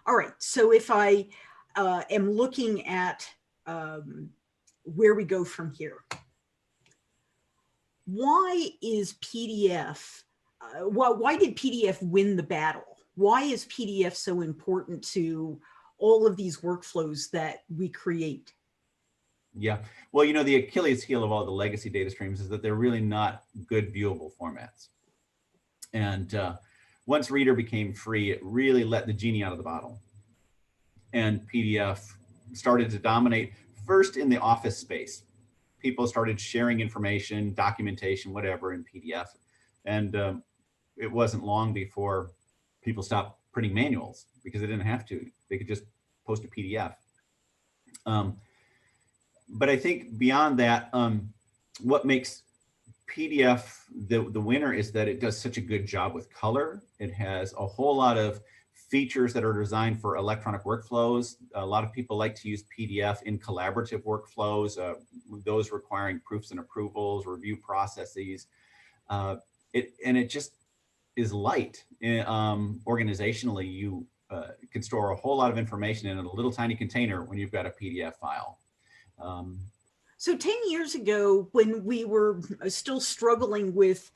All right, so if I am looking at where we go from here, why is PDF, why did PDF win the battle? Why is PDF so important to all of these workflows that we create? Yeah, well, you know, the Achilles heel of all the legacy data streams is that they're really not good viewable formats. And once Reader became free, it really let the genie out of the bottle. And PDF started to dominate first in the office space. People started sharing information, documentation, whatever in PDF. And it wasn't long before people stopped printing manuals because they didn't have to. They could just post a PDF. But I think beyond that, what makes PDF the winner is that it does such a good job with color. It has a whole lot of features that are designed for electronic workflows. A lot of people like to use PDF in collaborative workflows, those requiring proofs and approvals, review processes. It just is light. Organizationally, you can store a whole lot of information in a little tiny container when you've got a PDF file. So 10 years ago, when we were still struggling with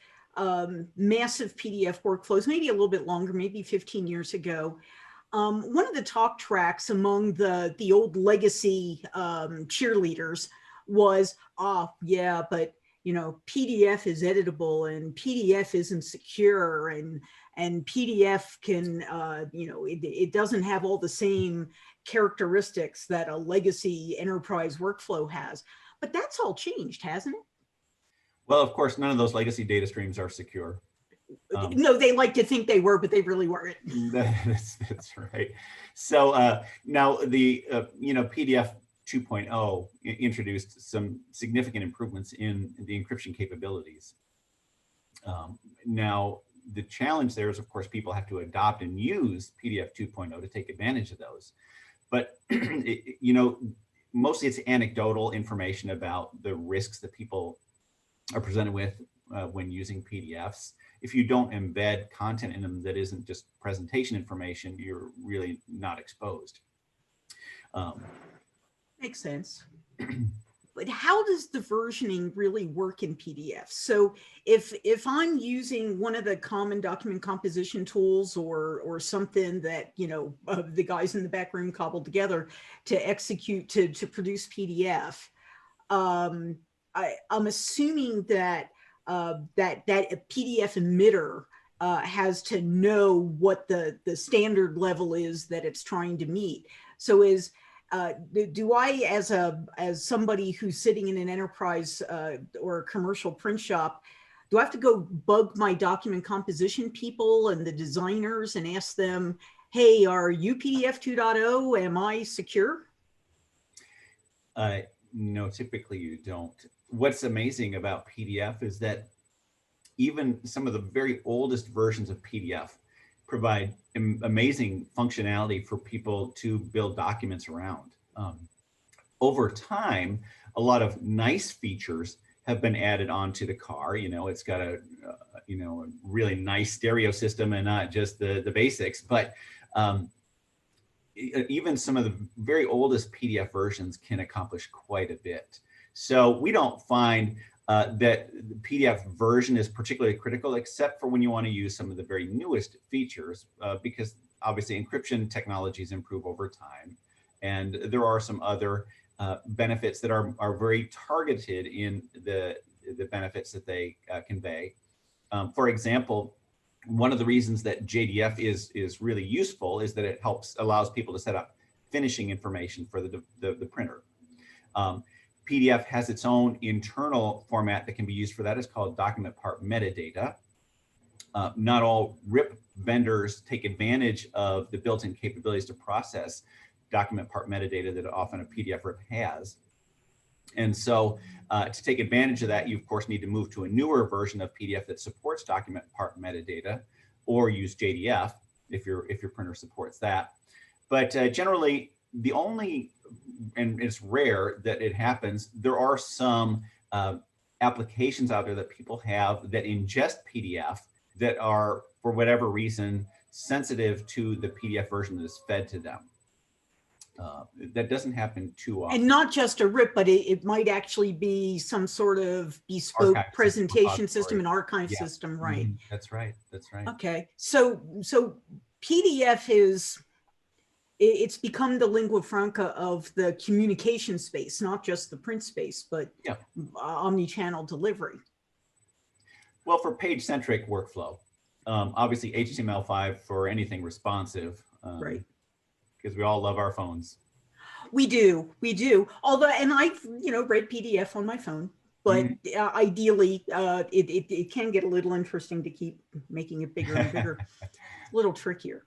massive PDF workflows, maybe a little bit longer, maybe 15 years ago, one of the talk tracks among the old legacy cheerleaders was, yeah, but you know, PDF is editable and PDF isn't secure, and PDF can, you know, it doesn't have all the same characteristics that a legacy enterprise workflow has. But that's all changed, hasn't it? Well, of course, none of those legacy data streams are secure. No, they like to think they were, but they really weren't. That's right. So now the you know, PDF 2.0 introduced some significant improvements in the encryption capabilities. Now the challenge there is, of course, people have to adopt and use PDF 2.0 to take advantage of those. But you know, mostly it's anecdotal information about the risks that people are presented with when using PDFs. If you don't embed content in them that isn't just presentation information, you're really not exposed. Makes sense. But how does the versioning really work in PDF? So if I'm using one of the common document composition tools or something that, you know, the guys in the back room cobbled together to execute to produce PDF, I'm assuming that that a PDF emitter has to know what the standard level is that it's trying to meet. So do I, as somebody who's sitting in an enterprise or a commercial print shop, do I have to go bug my document composition people and the designers and ask them, hey, are you PDF 2.0? Am I secure? No, typically you don't. What's amazing about PDF is that even some of the very oldest versions of PDF provide amazing functionality for people to build documents around. Over time, a lot of nice features have been added onto the car. You know, it's got a you know, a really nice stereo system and not just the basics. But even some of the very oldest PDF versions can accomplish quite a bit. So we don't find that the PDF version is particularly critical, except for when you want to use some of the very newest features, because obviously encryption technologies improve over time. And there are some other benefits that are very targeted in the benefits that they convey. For example, one of the reasons that JDF is really useful is that it allows people to set up finishing information for the printer. PDF has its own internal format that can be used for that. It's called document part metadata. Not all RIP vendors take advantage of the built-in capabilities to process document part metadata that often a PDF RIP has. And so to take advantage of that, you of course need to move to a newer version of PDF that supports document part metadata, or use JDF if your printer supports that. But generally, the only, and it's rare that it happens, there are some applications out there that people have that ingest PDF that are, for whatever reason, sensitive to the PDF version that is fed to them. That doesn't happen too often. And not just a RIP, but it might actually be some sort of bespoke Archive presentation system, system, an archive Yeah. system, right? That's right. That's right. Okay, so PDF it's become the lingua franca of the communication space, not just the print space, but Yeah. omni-channel delivery. Well, for page-centric workflow, obviously HTML5 for anything responsive, Right. Because we all love our phones. We do. Although, and I've read PDF on my phone, but ideally, it can get a little interesting to keep making it bigger and bigger. A little trickier.